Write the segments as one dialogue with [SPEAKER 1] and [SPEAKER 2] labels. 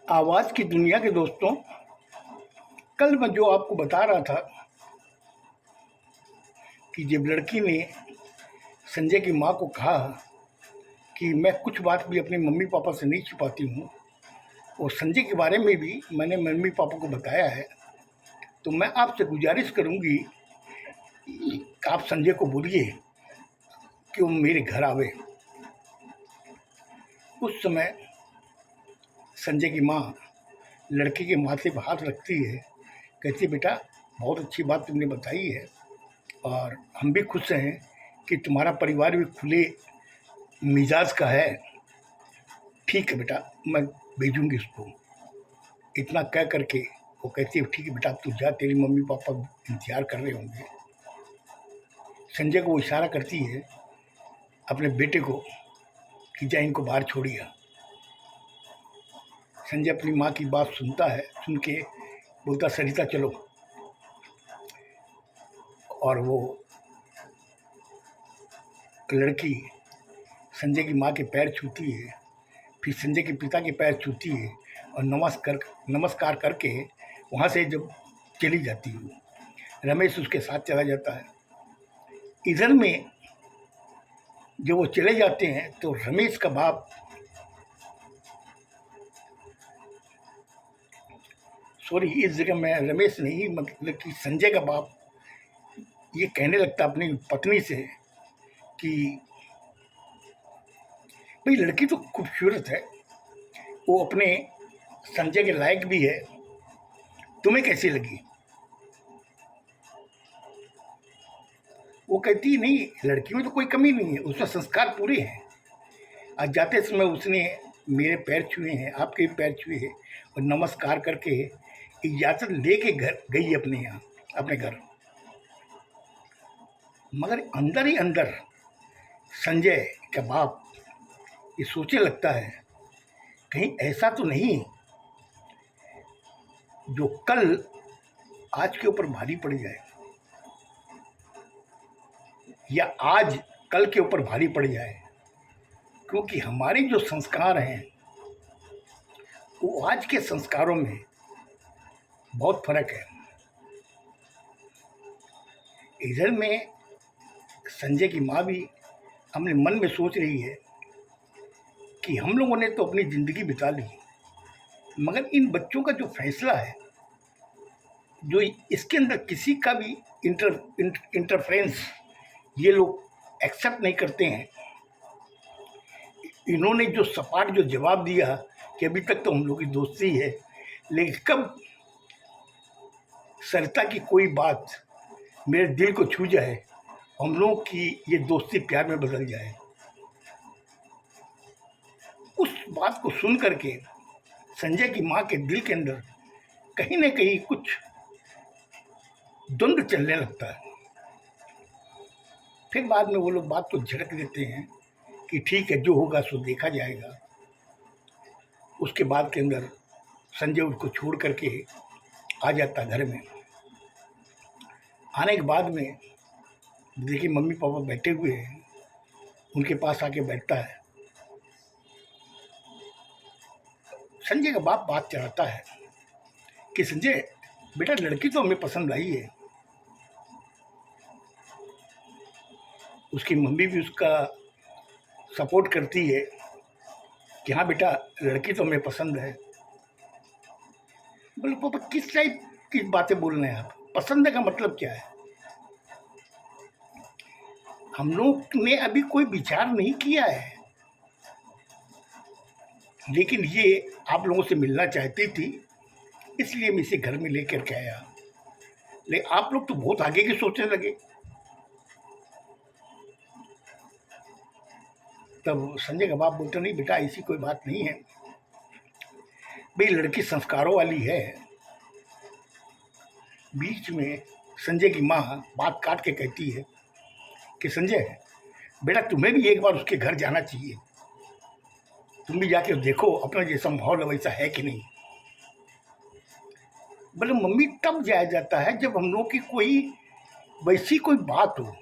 [SPEAKER 1] आवाज़ की दुनिया के दोस्तों, कल मैं जो आपको बता रहा था कि जब लड़की ने संजय की माँ को कहा कि मैं कुछ बात भी अपने मम्मी पापा से नहीं छिपाती हूँ और संजय के बारे में भी मैंने मम्मी पापा को बताया है, तो मैं आपसे गुजारिश करूँगी कि आप संजय को बोलिए कि वो मेरे घर आवे। उस समय संजय की माँ लड़के के माथे पर हाथ रखती है, कहती बेटा बहुत अच्छी बात तुमने बताई है और हम भी खुश हैं कि तुम्हारा परिवार भी खुले मिजाज का है। ठीक है बेटा, मैं भेजूंगी उसको। इतना कह करके वो कहती है ठीक है बेटा, अब तू जा, तेरी मम्मी पापा इंतजार कर रहे होंगे। संजय को वो इशारा करती है अपने बेटे को कि जा इनको बाहर छोड़िए। संजय अपनी माँ की बात सुनता है, सुन के बोलता सरिता चलो। और वो लड़की संजय की माँ के पैर छूती है, फिर संजय के पिता के पैर छूती है और नमस्कार करके वहाँ से जब चली जाती है, रमेश उसके साथ चला जाता है। इधर में जब वो चले जाते हैं तो रमेश का बाप, सॉरी इस जगह में रमेश नहीं, मतलब कि संजय का बाप ये कहने लगता अपनी पत्नी से कि भाई लड़की तो खूबसूरत है, वो अपने संजय के लायक भी है, तुम्हें कैसी लगी? वो कहती नहीं, लड़की में तो कोई कमी नहीं है, उसमें संस्कार पूरे हैं। आज जाते समय उसने मेरे पैर छुए हैं, आपके भी पैर छुए हैं और नमस्कार करके इजाज़त लेके घर गई अपने यहाँ, अपने घर। मगर अंदर ही अंदर संजय का बाप ये सोचने लगता है कहीं ऐसा तो नहीं जो कल आज के ऊपर भारी पड़ जाए, या आज कल के ऊपर भारी पड़ जाए, क्योंकि हमारे जो संस्कार हैं वो आज के संस्कारों में बहुत फर्क है। इधर में संजय की माँ भी अपने मन में सोच रही है कि हम लोगों ने तो अपनी ज़िंदगी बिता ली, मगर इन बच्चों का जो फैसला है, जो इसके अंदर किसी का भी इंटरफेरेंस ये लोग एक्सेप्ट नहीं करते हैं। इन्होंने जो सपाट जो जवाब दिया कि अभी तक तो हम लोग की दोस्ती है, लेकिन कब सरिता की कोई बात मेरे दिल को छू जाए, हम लोग की ये दोस्ती प्यार में बदल जाए, उस बात को सुन करके संजय की माँ के दिल के अंदर कहीं ना कहीं कुछ द्वंद्व चलने लगता है। फिर बाद में वो लोग बात को झड़क देते हैं कि ठीक है, जो होगा सो देखा जाएगा। उसके बाद के अंदर संजय उसको छोड़ करके आ जाता घर में। आने के बाद में देखिए मम्मी पापा बैठे हुए हैं, उनके पास आके बैठता है। संजय का बाप बात चढ़ाता है कि संजय बेटा, लड़की तो हमें पसंद आई है। उसकी मम्मी भी उसका सपोर्ट करती है कि हाँ बेटा, लड़की तो हमें पसंद है। बोले पापा किस टाइप की बातें बोल रहे हैं आप? पसंद का मतलब क्या है? हम लोग ने अभी कोई विचार नहीं किया है, लेकिन ये आप लोगों से मिलना चाहती थी, इसलिए मैं इसे घर में लेकर के आया। लेकिन आप लोग तो बहुत आगे की सोचने लगे। तब संजय का बाप बोलते नहीं बेटा, ऐसी कोई बात नहीं है, भाई लड़की संस्कारों वाली है। बीच में संजय की माँ बात काट के कहती है कि संजय बेटा, तुम्हें भी एक बार उसके घर जाना चाहिए, तुम भी जाके देखो अपना जैसा माहौल वैसा है कि नहीं। बोले मम्मी तब जाया जाता है जब हम लोग की कोई वैसी कोई बात हो,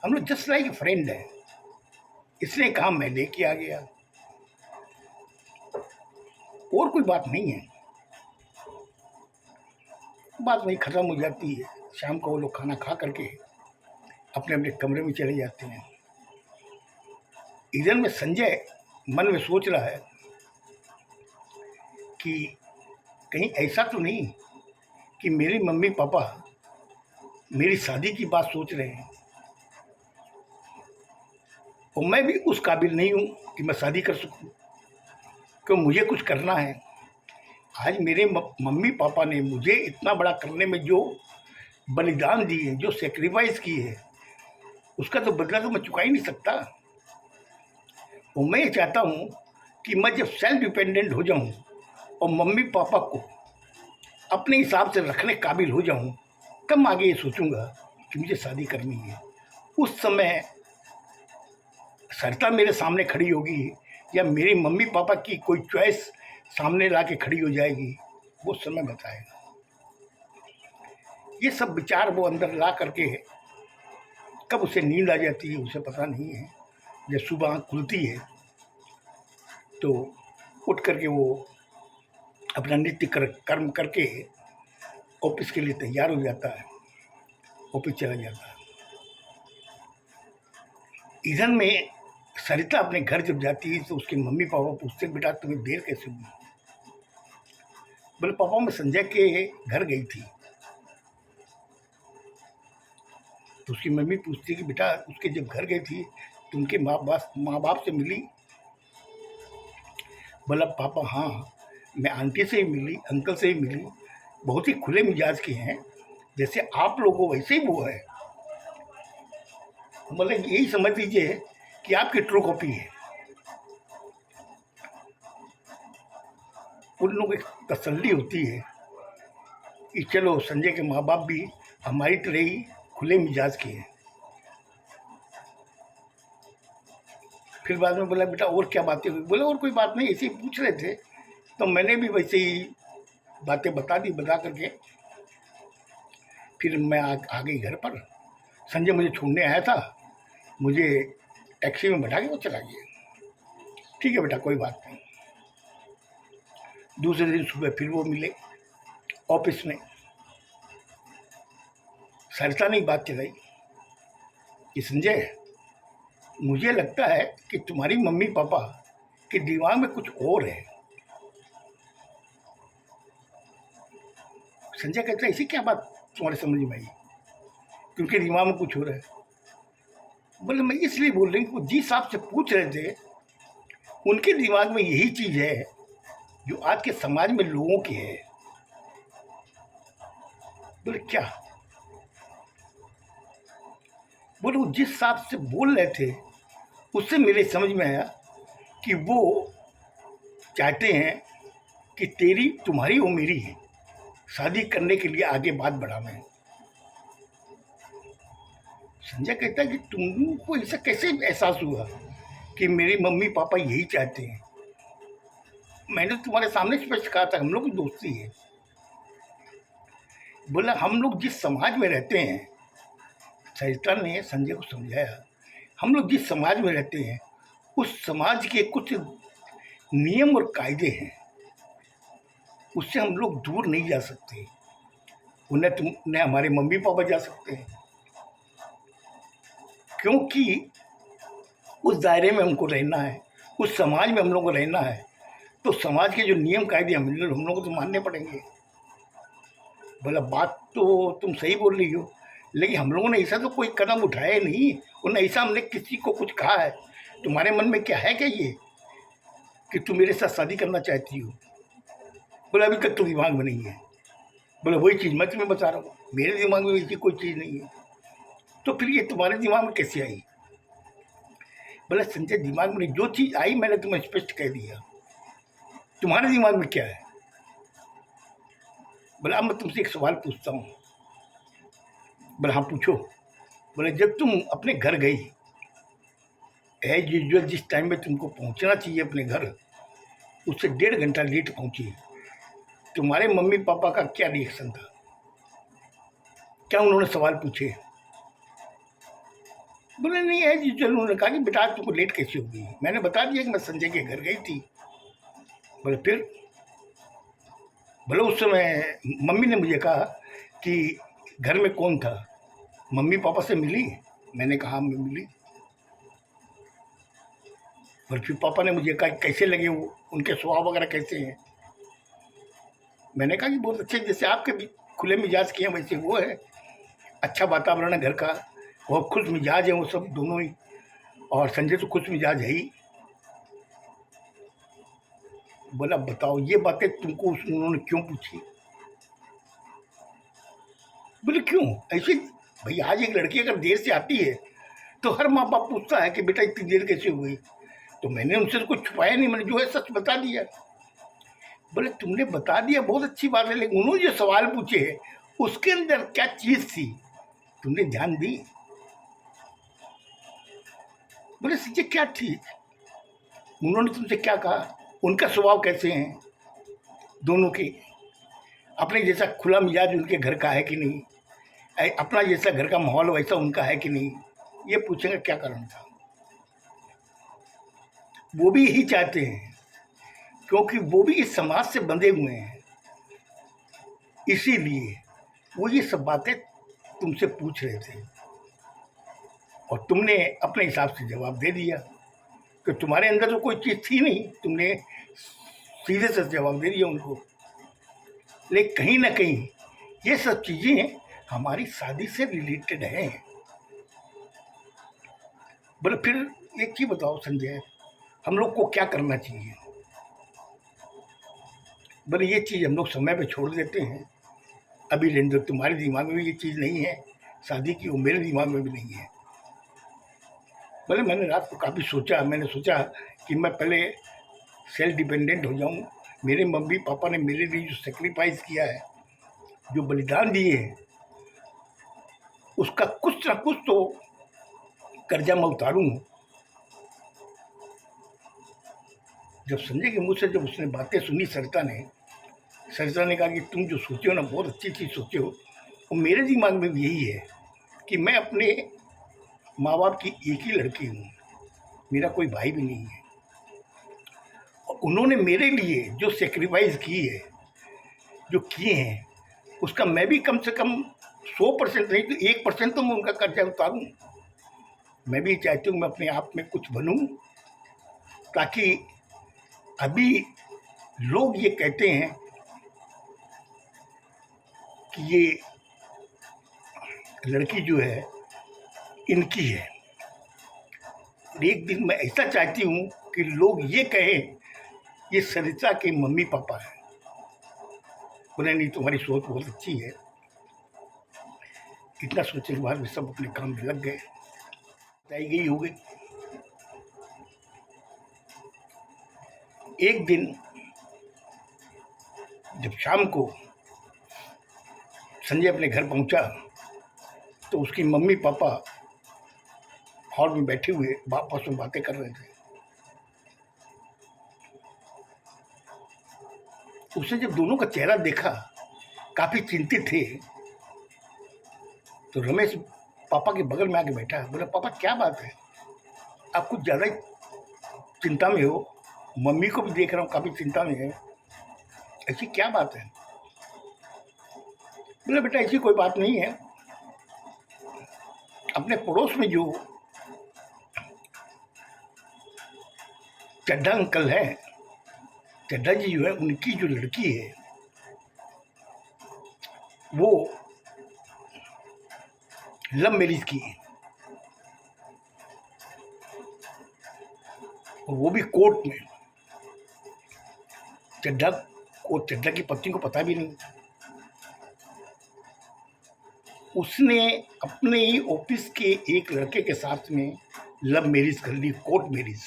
[SPEAKER 1] हम लोग जस्ट लाइक फ्रेंड है, इसने कहा मैं लेके आ गया। और कोई बात नहीं है। बात वहीं ख़त्म हो जाती है। शाम को वो लोग खाना खा करके अपने अपने कमरे में चले जाते हैं। इधर में संजय मन में सोच रहा है कि कहीं ऐसा तो नहीं कि मेरे मम्मी पापा मेरी शादी की बात सोच रहे हैं और मैं भी उस काबिल नहीं हूँ कि मैं शादी कर सकूँ, क्यों मुझे कुछ करना है। आज मेरे मम्मी पापा ने मुझे इतना बड़ा करने में जो बलिदान दिए, जो सेक्रीफाइस की है, उसका तो बदला तो मैं चुका ही नहीं सकता। और मैं ये चाहता हूँ कि मैं जब सेल्फ डिपेंडेंट हो जाऊँ और मम्मी पापा को अपने हिसाब से रखने काबिल हो जाऊँ, तब मैं आगे ये सोचूंगा कि मुझे शादी करनी है। उस समय सरिता मेरे सामने खड़ी होगी या मेरी मम्मी पापा की कोई चॉइस सामने ला के खड़ी हो जाएगी, वो समय बताएगा। ये सब विचार वो अंदर ला करके कब उसे नींद आ जाती है उसे पता नहीं है। जब सुबह आँख खुलती है तो उठ करके वो अपना नित्य कर्म करके ऑफिस के लिए तैयार हो जाता है, ऑफिस चला जाता है। इधर में सरिता अपने घर जब जाती है तो उसके मम्मी पापा पूछते बेटा तुम्हें देर कैसे हुई। बोले पापा मैं संजय के घर गई थी। तो उसकी मम्मी पूछती कि बेटा उसके जब घर गई थी तो उनके माँ बाप से मिली। बोला पापा हाँ, मैं आंटी से ही मिली, अंकल से ही मिली, बहुत ही खुले मिजाज के हैं, जैसे आप लोगों वैसे ही वो है। मतलब यही समझ लीजिए कि आपकी ट्रू कॉपी है। उन लोगों की तसल्ली होती है कि चलो संजय के माँ बाप भी हमारी तरह ही खुले मिजाज के हैं। फिर बाद में बोला बेटा और क्या बातें हुई। बोला और कोई बात नहीं, ऐसे ही पूछ रहे थे तो मैंने भी वैसे ही बातें बता करके फिर मैं आ गई घर पर। संजय मुझे छोड़ने आया था, मुझे टैक्सी में बैठा के वो चला गया। ठीक है बेटा कोई बात नहीं। दूसरे दिन सुबह फिर वो मिले ऑफिस में। सरिता ने बात चलाई कि संजय मुझे लगता है कि तुम्हारी मम्मी पापा के दिमाग में कुछ और है। संजय कहता है ऐसी क्या बात तुम्हारे समझ में आई, क्योंकि दिमाग में कुछ हो रहा है। बोले मैं इसलिए बोल रही हूँ जिस हिसाब से पूछ रहे थे उनके दिमाग में यही चीज़ है जो आज के समाज में लोगों की है। बोले क्या। बोले वो जिस हिसाब से बोल रहे थे उससे मेरे समझ में आया कि वो चाहते हैं कि तुम्हारी और मेरी शादी करने के लिए आगे बात बढ़ाना है। संजय कहता है कि तुमको ऐसा कैसे एहसास हुआ कि मेरे मम्मी पापा यही चाहते हैं। मैंने तुम्हारे सामने स्पष्ट कहा था हम लोग की दोस्ती है। बोला हम लोग जिस समाज में रहते हैं, सरिता ने संजय को समझाया, हम लोग जिस समाज में रहते हैं उस समाज के कुछ नियम और कायदे हैं, उससे हम लोग दूर नहीं जा सकते। उन्हें हमारे मम्मी पापा जा सकते हैं क्योंकि उस दायरे में हमको रहना है, उस समाज में हम लोग को रहना है, तो समाज के जो नियम कायदे हम लोगों को तो मानने पड़ेंगे। बोला बात तो तुम सही बोल रही हो, लेकिन हम लोगों ने ऐसा तो कोई कदम उठाया नहीं, उन्हें ऐसा हमने किसी को कुछ कहा है। तुम्हारे मन में क्या है क्या ये कि तुम मेरे साथ शादी करना चाहती हो। बोला अभी तक तो दिमाग में नहीं है। बोला वही चीज़ मैं तुम्हें बता रहा हूँ, मेरे दिमाग में ऐसी कोई चीज़ नहीं है। तो फिर ये तुम्हारे दिमाग में कैसे आई। बोला संजय दिमाग में जो चीज़ आई मैंने तुम्हें स्पष्ट कह दिया, तुम्हारे दिमाग में क्या है। बोला अब मैं तुमसे एक सवाल पूछता हूँ। बोला हाँ पूछो। बोले जब तुम अपने घर गई एज यूजल, जिस टाइम में तुमको पहुँचना चाहिए अपने घर, उससे 1.5 घंटा लेट पहुँची, तुम्हारे मम्मी पापा का क्या रिएक्शन था, क्या उन्होंने सवाल पूछे। बोले नहीं एज यूजल, उन्होंने कहा कि बेटा तुमको लेट कैसे हो गई। मैंने बता दिया कि मैं संजय के घर गई थी। बोले फिर। भले उस समय मम्मी ने मुझे कहा कि घर में कौन था, मम्मी पापा से मिली? मैंने कहा मैं मिली। और फिर पापा ने मुझे कहा कैसे लगे वो, उनके स्वभाव वगैरह कैसे हैं? मैंने कहा कि बहुत अच्छे, जैसे आपके भी खुले मिजाज के हैं वैसे वो है। अच्छा वातावरण है घर का, बहुत खुश मिजाज है वो सब दोनों ही। और संजय तो खुश मिजाज है ही। बोला बताओ ये बातें तुमको उन्होंने क्यों पूछी? बोले क्यों ऐसे? भाई आज एक लड़की अगर देर से आती है तो हर माँ बाप पूछता है कि बेटा इतनी देर कैसे हुई। तो मैंने उनसे कुछ छुपाया नहीं, मैंने जो है सच बता दिया। बोले तुमने बता दिया बहुत अच्छी बात है, लेकिन उन्होंने जो सवाल पूछे उसके अंदर क्या चीज थी तुमने ध्यान दी? बोले सच्चे क्या थी? उन्होंने तुमसे क्या कहा? उनका स्वभाव कैसे हैं दोनों के? अपने जैसा खुला मिजाज उनके घर का है कि नहीं? अपना जैसा घर का माहौल वैसा उनका है कि नहीं? ये पूछेंगे क्या कारण था? वो भी यही चाहते हैं, क्योंकि वो भी इस समाज से बंधे हुए हैं, इसीलिए वो ये सब बातें तुमसे पूछ रहे थे और तुमने अपने हिसाब से जवाब दे दिया कि तुम्हारे अंदर तो कोई चीज़ थी नहीं, तुमने सीधे से जवाब दे दिया उनको। लेकिन कहीं ना कहीं ये सब चीज़ें हमारी शादी से रिलेटेड हैं। बोले फिर एक चीज़ बताओ संजय, हम लोग को क्या करना चाहिए? बोले ये चीज़ हम लोग समय पे छोड़ देते हैं, अभी लेंदर तुम्हारे दिमाग में ये चीज़ नहीं है शादी की, वो मेरे दिमाग में भी नहीं है। बोले मैंने रात को काफ़ी सोचा, मैंने सोचा कि मैं पहले सेल्फ डिपेंडेंट हो जाऊं। मेरे मम्मी पापा ने मेरे लिए जो सेक्रीफाइस किया है, जो बलिदान दिए हैं, उसका कुछ ना कुछ तो कर्जा मैं उतारूं। जब संजय के मुँह से जब उसने बातें सुनी सरिता ने कहा कि तुम जो सोचे हो ना बहुत अच्छी चीज़ सोचे हो, और मेरे दिमाग में भी यही है कि मैं अपने माँ बाप की एक ही लड़की हूँ, मेरा कोई भाई भी नहीं है। और उन्होंने मेरे लिए जो सेक्रीफाइस की है, जो किए हैं, उसका मैं भी कम से कम 100% नहीं तो 1% तो मैं उनका कर्जा उतारूँ। मैं भी चाहती हूँ मैं अपने आप में कुछ बनूँ, ताकि अभी लोग ये कहते हैं कि ये लड़की जो है इनकी है। एक दिन मैं ऐसा चाहती हूँ कि लोग ये कहें ये सरिता के मम्मी पापा हैं। बोले नहीं तुम्हारी सोच बहुत अच्छी है। इतना सोचने के बाद भी सब अपने काम में लग गए, बताई गई हो गई। एक दिन जब शाम को संजय अपने घर पहुंचा तो उसकी मम्मी पापा हॉल में बैठे हुए आपस में बातें कर रहे थे। उसने जब दोनों का चेहरा देखा, काफी चिंतित थे, तो रमेश पापा के बगल में आके बैठा। बोला पापा क्या बात है, आप कुछ ज़्यादा चिंता में हो? मम्मी को भी देख रहा हूँ काफ़ी चिंता में है, ऐसी क्या बात है? बोले बेटा ऐसी कोई बात नहीं है, अपने पड़ोस में जो चड्ढा अंकल है, चड्ढा जी जो है, उनकी जो लड़की है वो लव मैरिज की है, और वो भी कोर्ट में। चड्ढा की पत्नी को पता भी नहीं। उसने अपने ही ऑफिस के एक लड़के के साथ में लव मैरिज कर ली, कोर्ट मैरिज।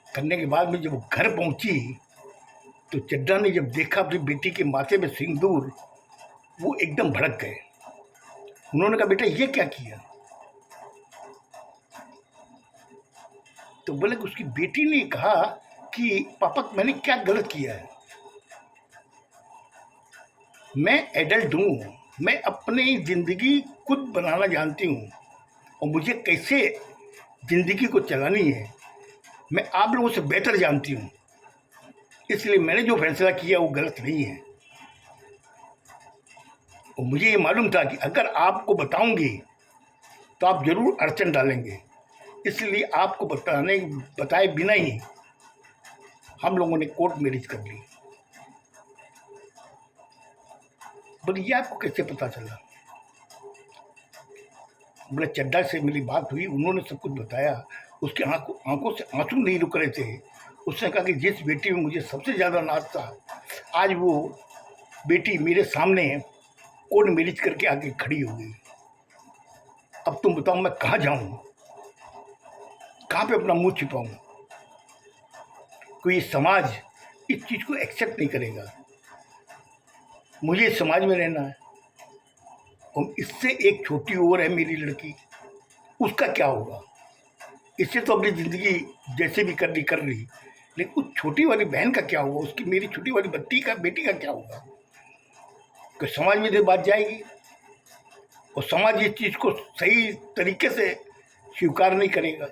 [SPEAKER 1] करने के बाद में जब वो घर पहुंची तो चड्ढा ने जब देखा अपनी बेटी के माथे में सिंदूर, वो एकदम भड़क गए। उन्होंने कहा बेटा ये क्या किया? तो बोले कि उसकी बेटी ने कहा कि पापा मैंने क्या गलत किया है? मैं एडल्ट हूँ, मैं अपनी ज़िंदगी खुद बनाना जानती हूँ और मुझे कैसे ज़िंदगी को चलानी है मैं आप लोगों से बेहतर जानती हूँ। इसलिए मैंने जो फैसला किया वो गलत नहीं है। और मुझे ये मालूम था कि अगर आपको बताऊंगी तो आप जरूर अड़चन डालेंगे, इसलिए आपको बताए बिना ही हम लोगों ने कोर्ट मैरिज कर ली। बोले ये आपको कैसे पता चला? बोले चड्डा से मेरी बात हुई, उन्होंने सब कुछ बताया। उसके आंखों से आंसू नहीं रुक रहे थे। उसने कहा कि जिस बेटी में मुझे सबसे ज़्यादा नाज था, आज वो बेटी मेरे सामने कोर्ट मैरिज करके आके खड़ी हो गई। अब तुम बताओ मैं कहाँ जाऊँ, कहाँ पे अपना मुंह छिपाऊँ? कोई समाज इस चीज़ को एक्सेप्ट नहीं करेगा। मुझे समाज में रहना है। और इससे एक छोटी और है मेरी लड़की, उसका क्या होगा? इससे तो अपनी ज़िंदगी जैसे भी कर ली, लेकिन उस छोटी वाली बहन का क्या होगा? उसकी, मेरी छोटी वाली बेटी का क्या होगा? कि समाज में ये बात जाएगी और समाज इस चीज़ को सही तरीके से स्वीकार नहीं करेगा।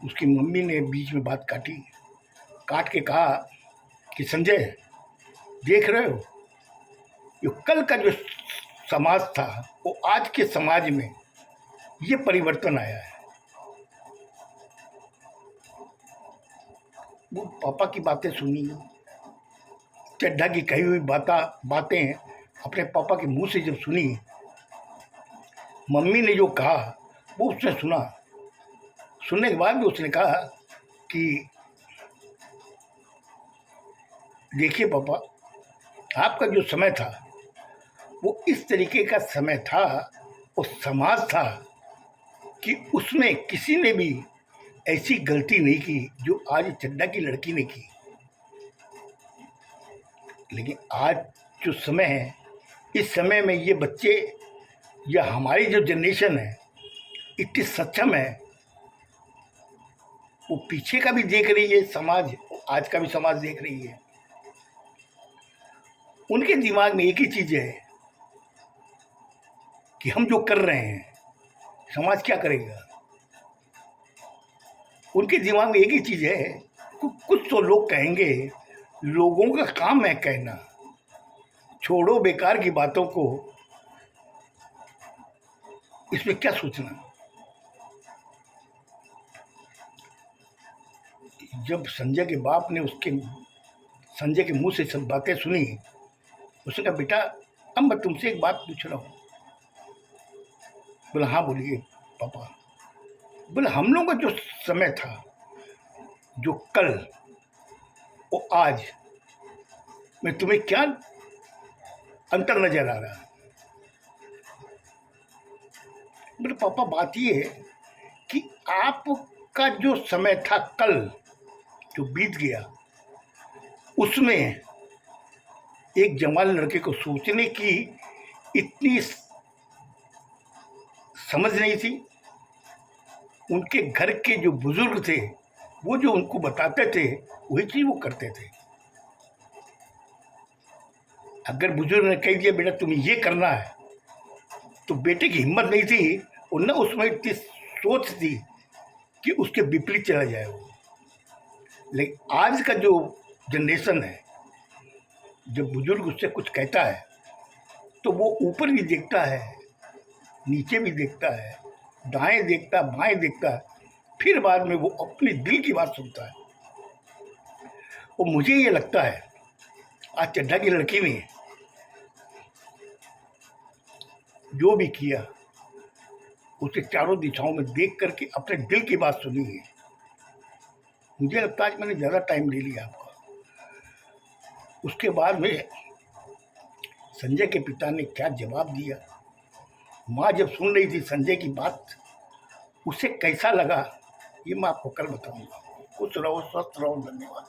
[SPEAKER 1] उसकी मम्मी ने बीच में बात काट के कहा कि संजय, देख रहे हो, जो कल का जो समाज था वो आज के समाज में ये परिवर्तन आया है। वो पापा की बातें सुनी, चड्ढा की कही हुई बातें अपने पापा के मुंह से जब सुनी, मम्मी ने जो कहा वो उसने सुना। सुनने के बाद भी उसने कहा कि देखिए पापा, आपका जो समय था वो इस तरीके का समय था और समाज था कि उसमें किसी ने भी ऐसी गलती नहीं की जो आज चड्डा की लड़की ने की। लेकिन आज जो समय है, इस समय में ये बच्चे या हमारी जो जनरेशन है इतनी सक्षम है, वो पीछे का भी देख रही है समाज, आज का भी समाज देख रही है। उनके दिमाग में एक ही चीज़ है कि हम जो कर रहे हैं समाज क्या करेगा। उनके दिमाग में एक ही चीज़ है, कुछ तो लोग कहेंगे, लोगों का काम है कहना, छोड़ो बेकार की बातों को, इसमें क्या सोचना। जब संजय के बाप ने संजय के मुंह से सब बातें सुनी, उसने कहा बेटा, अब मैं तुमसे एक बात पूछ रहा हूँ। बोला हाँ बोलिए पापा। बोले हम लोगों का जो समय था, जो कल और आज में तुम्हें क्या अंतर नजर आ रहा है? बोले पापा बात ये है कि आपका जो समय था कल जो बीत गया, उसमें एक जवान लड़के को सोचने की इतनी समझ नहीं थी। उनके घर के जो बुजुर्ग थे वो जो उनको बताते थे वही चीज वो करते थे। अगर बुजुर्ग ने कह दिया बेटा तुम्हें ये करना है, तो बेटे की हिम्मत नहीं थी और न उसमें इतनी सोच थी कि उसके विपरीत चला जाए वो। लेकिन आज का जो जनरेशन है, जब बुजुर्ग उससे कुछ कहता है तो वो ऊपर भी देखता है, नीचे भी देखता है, दाएं देखता है, बाएं देखता है, फिर बाद में वो अपने दिल की बात सुनता है। और मुझे ये लगता है आज चड्ढा की लड़की ने जो भी किया उसे चारों दिशाओं में देख करके अपने दिल की बात सुनी है। मुझे लगता है आज मैंने ज़्यादा टाइम ले लिया आपका। उसके बाद में संजय के पिता ने क्या जवाब दिया, माँ जब सुन रही थी संजय की बात, उसे कैसा लगा, ये मैं आपको कल बताऊंगा। खुश रहो, स्वस्थ रहो, धन्यवाद।